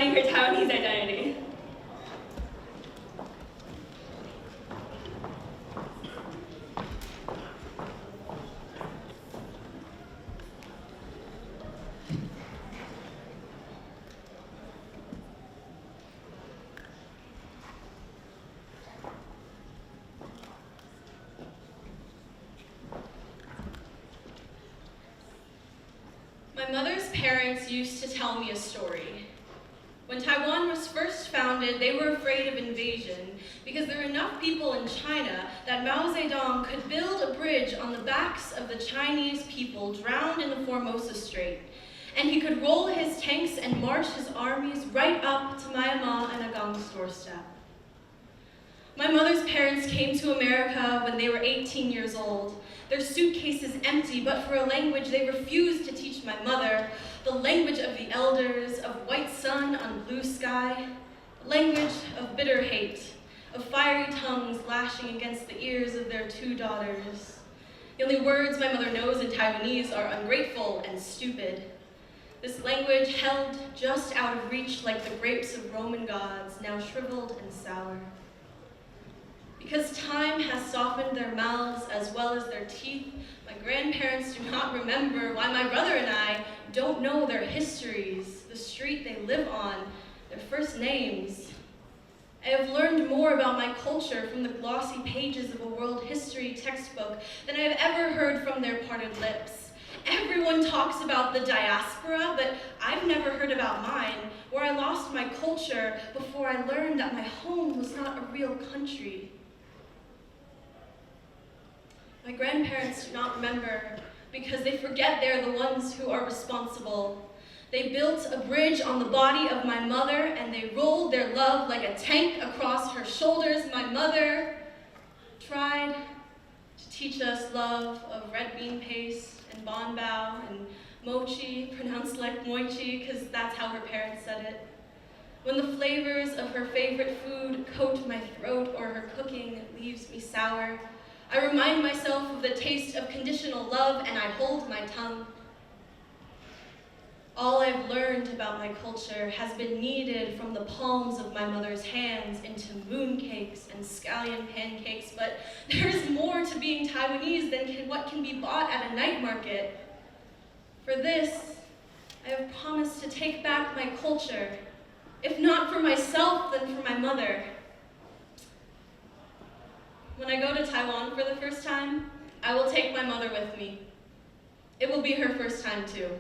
finding her Taiwanese identity. My mother's parents used to tell me a story. When Taiwan was first founded, they were afraid of invasion because there were enough people in China that Mao Zedong could build a bridge on the backs of the Chinese people drowned in the Formosa Strait, and he could roll his tanks and march his armies right up to Myanmar and Agang's doorstep. My mother's parents came to America when they were 18 years old. Their suitcases empty, but for a language they refused to teach my mother, the language of the elders, of white sun on blue sky, a language of bitter hate, of fiery tongues lashing against the ears of their 2 daughters. The only words my mother knows in Taiwanese are ungrateful and stupid. This language held just out of reach like the grapes of Roman gods, now shriveled and sour. Because time has softened their mouths as well as their teeth, my grandparents do not remember why my brother and I don't know their histories, the street they live on, their first names. I have learned more about my culture from the glossy pages of a world history textbook than I have ever heard from their parted lips. Everyone talks about the diaspora, but I've never heard about mine, where I lost my culture before I learned that my home was not a real country. My grandparents do not remember because they forget they're the ones who are responsible. They built a bridge on the body of my mother and they rolled their love like a tank across her shoulders. My mother tried to teach us love of red bean paste and bonbao and mochi, pronounced like moichi because that's how her parents said it. When the flavors of her favorite food coat my throat or her cooking leaves me sour, I remind myself of the taste of conditional love and I hold my tongue. All I've learned about my culture has been kneaded from the palms of my mother's hands into mooncakes and scallion pancakes, but there is more to being Taiwanese than what can be bought at a night market. For this, I have promised to take back my culture, if not for myself, then for my mother. When I go to Taiwan for the first time, I will take my mother with me. It will be her first time too.